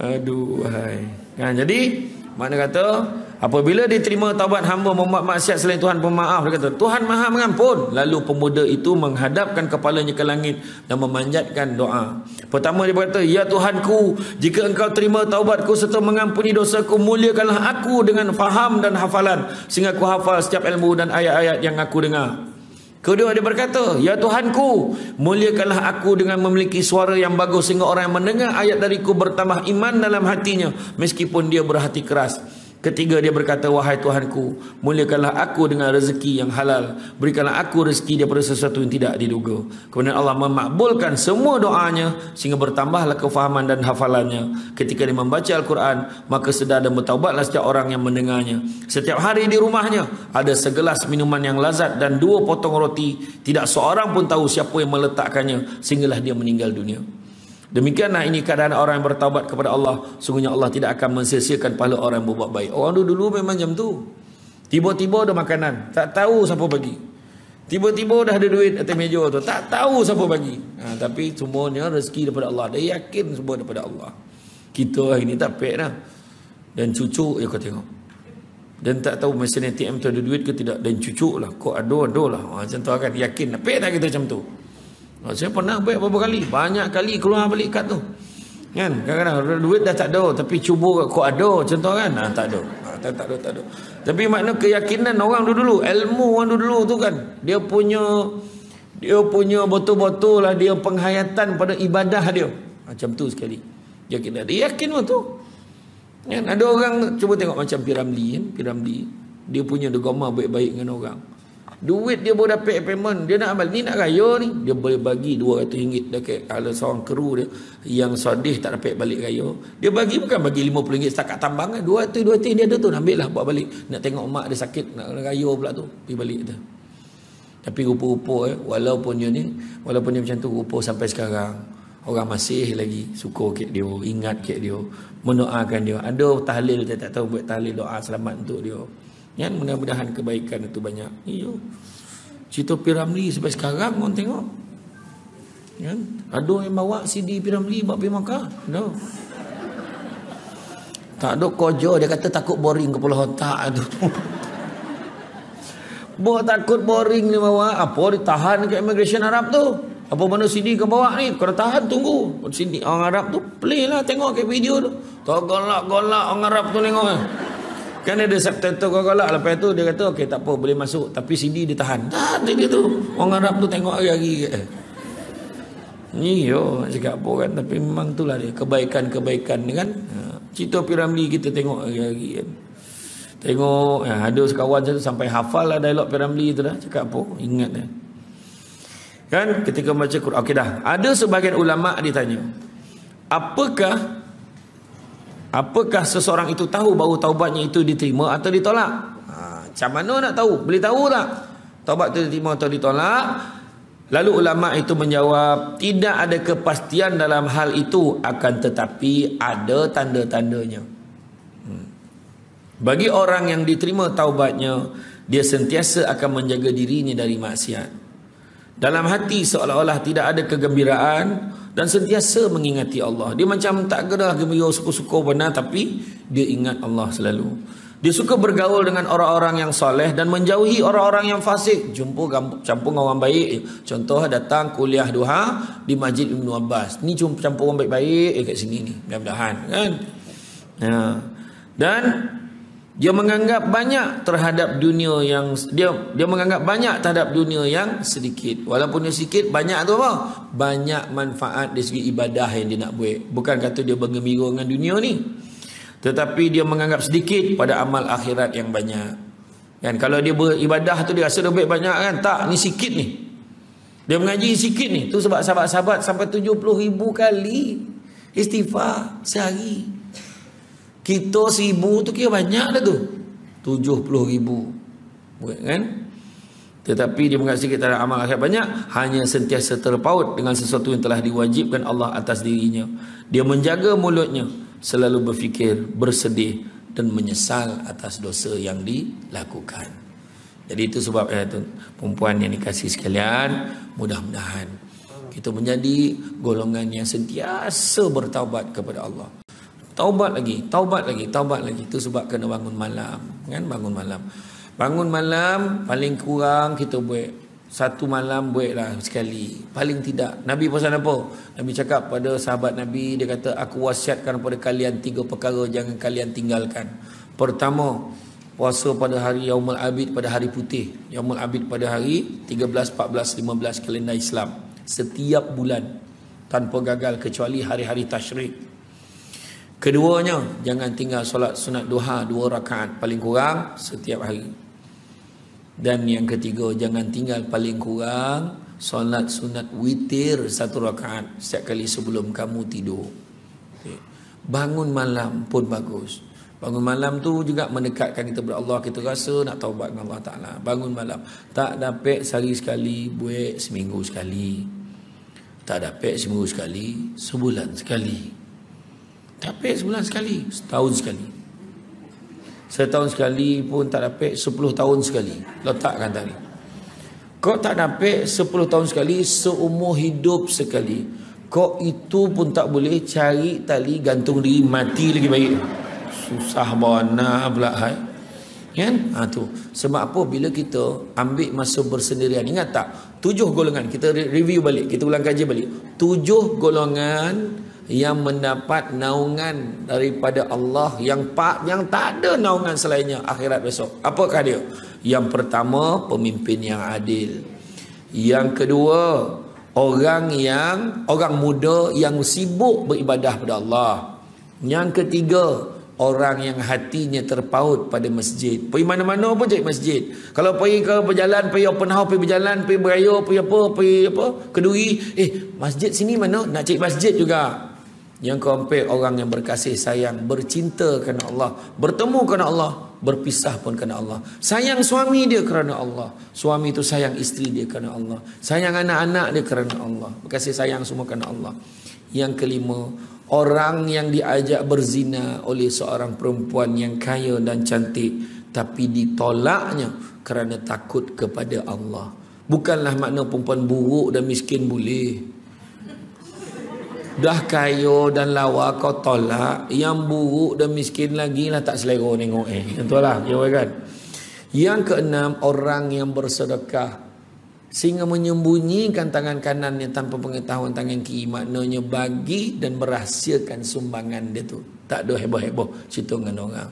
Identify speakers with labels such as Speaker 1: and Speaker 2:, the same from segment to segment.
Speaker 1: Aduh, hai. Jadi makna kata apabila diterima taubat hamba membuat maksiat selain Tuhan pemaaf, dia kata Tuhan Maha mengampun. Lalu pemuda itu menghadapkan kepalanya ke langit dan memanjatkan doa. Pertama dia berkata, ya Tuhanku, jika engkau terima taubatku serta mengampuni dosaku, muliakanlah aku dengan faham dan hafalan sehingga aku hafal setiap ilmu dan ayat-ayat yang aku dengar. Kedua dia berkata, ya Tuhanku, muliakanlah aku dengan memiliki suara yang bagus sehingga orang yang mendengar ayat dariku bertambah iman dalam hatinya meskipun dia berhati keras. Ketiga dia berkata, wahai Tuhanku, muliakanlah aku dengan rezeki yang halal, berikanlah aku rezeki daripada sesuatu yang tidak diduga. Kemudian Allah memakbulkan semua doanya sehingga bertambahlah kefahaman dan hafalannya. Ketika dia membaca Al-Quran, maka sedar dan bertaubatlah setiap orang yang mendengarnya. Setiap hari di rumahnya ada segelas minuman yang lazat dan 2 potong roti. Tidak seorang pun tahu siapa yang meletakkannya sehinggalah dia meninggal dunia. Demikianlah ini keadaan orang yang bertaubat kepada Allah. Sungguhnya Allah tidak akan mensia-siakan pahala orang yang berbuat baik. Orang dulu memang macam tu. Tiba-tiba ada makanan, tak tahu siapa bagi. Tiba-tiba dah ada duit atas meja tu, tak tahu siapa bagi. Tapi semuanya rezeki daripada Allah. Dia yakin semua daripada Allah. Kita hari ni tak pek dah. Dan cucu ya kau tengok. Dan tak tahu mesin ATM tu ada duit ke tidak. Dan cucu lah, kau ada lah. Macam tu kan, yakin. Pek tak kita macam tu. Saya pernah buat beberapa kali, banyak kali keluar balik kad tu kan. Kadang-kadang duit dah tak ada tapi cuba kau ada contoh kan, tak ada. Tak ada. Tapi makna keyakinan orang dulu, ilmu orang dulu tu kan, dia punya betul-betul lah dia penghayatan pada ibadah dia macam tu sekali. Dia yakin betul kan. Ada orang cuba tengok macam Piramli kan. Piramli dia punya degama baik-baik dengan orang. Duit dia baru dapat payment, dia nak amal ni, nak raya ni, dia boleh bagi RM200 dekat ala seorang kru dia yang sedih tak dapat balik raya. Dia bagi bukan bagi RM50 setakat tambang kan, RM200 dia ada tu, ambil lah buat balik. Nak tengok mak dia sakit nak raya pula tu, pergi balik tu. Tapi rupa-rupa walaupun dia macam tu, rupa sampai sekarang orang masih lagi suka kat dia, ingat kat dia, mendoakan dia. Ada tahlil dia tak tahu buat tahlil doa selamat untuk dia. Yang mudah-mudahan kebaikan itu banyak. Iyo. Cerita Piramli sampai sekarang orang tengok. Kan? Ada yang bawa CD Piramli bawa pergi Makkah. No. Tak ada kojo, dia kata takut boring kepala otak tu. Bawa takut boring dia bawa. Apa ditahan ke immigration Arab tu? Apa mana CD kau bawa ni? Kau dah tahan tunggu. CD orang Arab tu play lah tengok ke video tu. Tak golak-golak orang Arab tu tengok. Kan ada subtitle golak. Lepas tu dia kata okey tak apa boleh masuk tapi CD dia tahan. Dia tu orang Arab tu tengok hari-hari. Ni yo cakap apa kan, tapi memang itulah dia kebaikan-kebaikan ni kan. Cerita Piramli kita tengok hari-hari kan. Tengok ada sekawan satu sampai hafal lah dialog Piramli tu dah. Cakap apa? Ingat dah. Kan ketika baca Quran. Okey dah. Ada sebahagian ulama ditanya, Apakah seseorang itu tahu bahawa taubatnya itu diterima atau ditolak? Macam mana nak tahu? Boleh tahu tak taubat itu diterima atau ditolak? Lalu ulama itu menjawab, tidak ada kepastian dalam hal itu, akan tetapi ada tanda-tandanya. Bagi orang yang diterima taubatnya, dia sentiasa akan menjaga dirinya dari maksiat. Dalam hati seolah-olah tidak ada kegembiraan dan sentiasa mengingati Allah. Dia macam tak gerak gembira suka-suka benar, tapi dia ingat Allah selalu. Dia suka bergaul dengan orang-orang yang soleh dan menjauhi orang-orang yang fasik. Campur dengan orang baik. Contoh datang kuliah duha di Masjid Ibnu Abbas. Ni campur orang baik-baik kat sini ni. Mudah-mudahan kan. Dan dia menganggap banyak terhadap dunia yang dia menganggap banyak terhadap dunia yang sedikit. Walaupun dia sedikit, banyak tu apa? Banyak manfaat dari segi ibadah yang dia nak buat. Bukan kata dia bergembira dengan dunia ni, tetapi dia menganggap sedikit pada amal akhirat yang banyak. Kan kalau dia beribadah tu dia rasa dia baik banyak kan? Tak, ni sikit ni. Dia mengaji sikit ni. Tu sebab sahabat-sahabat sampai 70,000 kali istighfar sehari. Kita 1,000 tu kira banyak dah tu. 70,000. Kan? Tetapi dia mengaji kita dalam amal akhirat banyak, hanya sentiasa terpaut dengan sesuatu yang telah diwajibkan Allah atas dirinya. Dia menjaga mulutnya, selalu berfikir, bersedih dan menyesal atas dosa yang dilakukan. Jadi itu sebab perempuan yang dikasihi sekalian, mudah-mudahan kita menjadi golongan yang sentiasa bertaubat kepada Allah. Taubat lagi, taubat lagi, taubat lagi. Itu sebab kena bangun malam, kan? Bangun malam. Bangun malam paling kurang kita buat satu malam buatlah sekali. Paling tidak. Nabi pesan apa? Nabi cakap pada sahabat Nabi, dia kata, aku wasiatkan pada kalian 3 perkara jangan kalian tinggalkan. Pertama, puasa pada hari Yaumul Abid, pada hari putih. Yaumul Abid pada hari 13, 14, 15 kalender Islam. Setiap bulan tanpa gagal kecuali hari-hari tasyrik. Keduanya, jangan tinggal solat sunat duha 2 rakaat paling kurang setiap hari. Dan yang ketiga, jangan tinggal paling kurang solat sunat witir 1 rakaat setiap kali sebelum kamu tidur. Okay. Bangun malam pun bagus. Bangun malam tu juga mendekatkan kita kepada Allah. Kita rasa nak taubat dengan Allah Ta'ala. Bangun malam. Tak dapat sehari sekali, buat seminggu sekali. Tak dapat seminggu sekali, sebulan sekali. Dapat sebulan sekali, setahun sekali. Setahun sekali pun tak dapat, 10 tahun sekali. Letakkan tadi. Kau tak dapat 10 tahun sekali, seumur hidup sekali. Kau itu pun tak boleh cari tali gantung diri, mati lagi baik. Susah mana pula, hai? Kan? Tu. Sebab apa? Bila kita ambil masa bersendirian, ingat tak? 7 golongan. Kita review balik, kita ulang kaji balik. 7 golongan yang mendapat naungan daripada Allah, yang tak ada naungan selainnya akhirat besok. Apakah dia? Yang pertama, pemimpin yang adil. Yang kedua, orang muda yang sibuk beribadah pada Allah. Yang ketiga, orang yang hatinya terpaut pada masjid. Pergi mana-mana pun cari masjid. Kalau pergi ke berjalan, pergi open house, pergi berjalan, pergi beraya, pergi Keduri, masjid sini mana? Nak cari masjid juga. Yang keempat, orang yang berkasih sayang, bercinta kerana Allah, bertemu kerana Allah, berpisah pun kerana Allah. Sayang suami dia kerana Allah, suami itu sayang isteri dia kerana Allah, sayang anak-anak dia kerana Allah, berkasih sayang semua kerana Allah. Yang kelima, orang yang diajak berzina oleh seorang perempuan yang kaya dan cantik, tapi ditolaknya kerana takut kepada Allah. Bukanlah makna perempuan buruk dan miskin boleh. Dah kaya dan lawa kau tolak, yang buruk dan miskin lagi lah tak selera tengok. Tentulah, kan? Yang keenam, orang yang bersedekah sehingga menyembunyikan tangan kanannya tanpa pengetahuan tangan kiri, maknanya bagi dan merahsiakan sumbangan dia tu. Tak ada heboh-heboh cerita dengan orang.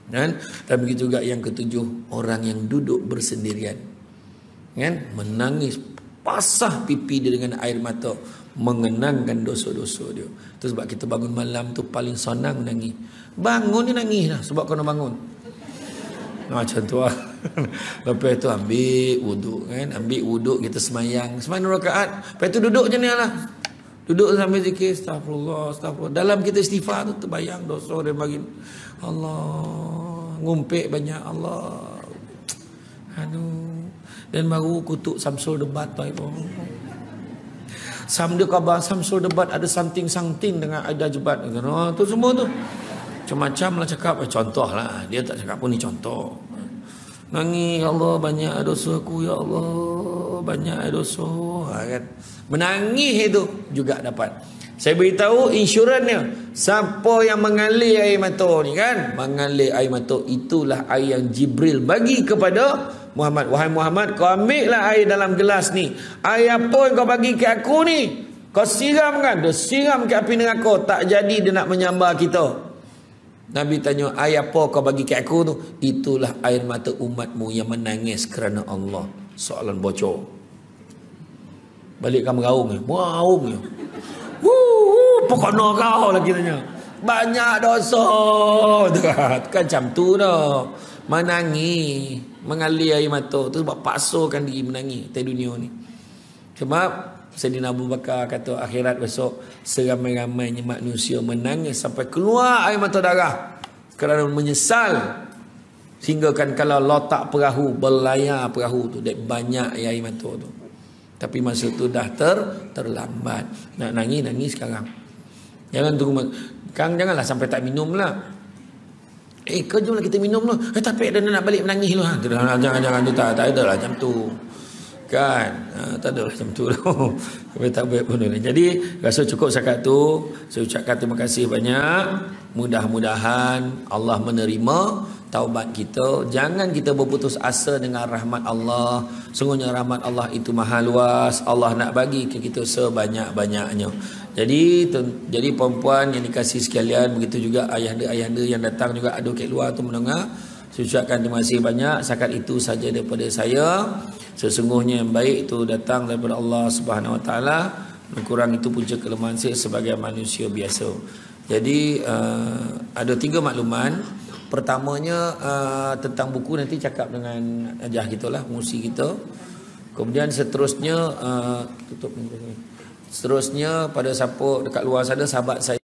Speaker 1: Dan begitu juga yang ketujuh, orang yang duduk bersendirian, kan? Menangis pasah pipi dia dengan air mata, mengenangkan dosa-dosa dia. Itu sebab kita bangun malam tu paling senang nangis. Bangun ni nangis lah sebab kena bangun. Macam tu lah. Lepas tu ambil wuduk, kan? Ambil wuduk, kita semayang 9 rakaat. Lepas tu duduk je ni lah. Duduk sambil zikir, astagfirullah, astagfirullah. Dalam kita istighfar tu terbayang dosa dia bagi. Allah, ngumpik banyak Allah. Aduh. Dan baru kutuk Samsul debat tu. Dia khabar Samsul debat ada something dengan Aida Jebat. Tu semua tu macam-macam lah cakap. Contoh lah, dia tak cakap pun ni contoh. Nangis, ya Allah banyak dosa aku, ya Allah banyak dosa, kan? Menangis itu juga dapat. Saya beritahu insurannya, siapa yang mengalir air mata ni, kan? Mengalir air mata, itulah air yang Jibril bagi kepada Muhammad. Wahai Muhammad, kau ambillah air dalam gelas ni. Air apa yang kau bagi ke aku ni? Kau siramkan. Dia siram ke api neraka. Tak jadi dia nak menyambar kita. Nabi tanya, air apa kau bagi ke aku tu? Itulah air mata umatmu yang menangis kerana Allah. Soalan bocor. Balik kamu raung ni. Raung ni. Pokoknya kau lagi tanya. Banyak dosa. Kan macam tu dah. Menangis, mengalir air mata. Tu sebab paksakan diri menangis di dunia ni. Sebab Sayyidina Abu Bakar kata akhirat besok seramai-ramainya manusia menangis sampai keluar air mata darah kerana menyesal, sehingga kan kalau lotak perahu, berlayar perahu tu, dek banyak air mata tu. Tapi masa tu dah terlambat. Nak nangis sekarang. Jangan tunggu. Kang janganlah sampai tak minum lah. Jomlah kita minum lah. Tapi dia nak balik menangis lah. Jangan tu tak ada lah macam tu. Kan tak ada macam tu tapi tak baik pun. Jadi rasa cukup setakat tu. Saya ucapkan terima kasih banyak. Mudah-mudahan Allah menerima taubat kita. Jangan kita berputus asa dengan rahmat Allah. Sungguhnya rahmat Allah itu maha luas. Allah nak bagi ke kita sebanyak-banyaknya. Jadi perempuan yang dikasih sekalian, begitu juga ayahanda-ayahanda yang datang juga ada kat luar tu mendengar. Saya ucapkan terima kasih banyak. Setakat itu saja daripada saya. Sesungguhnya yang baik itu datang daripada Allah Subhanahu Wa Taala. Kurang itu punca kelemahan saya sebagai manusia biasa. Jadi ada 3 makluman. Pertamanya tentang buku nanti cakap dengan ajah kita lah, pengurusi kita. Kemudian seterusnya pada siapa dekat luar sana, sahabat saya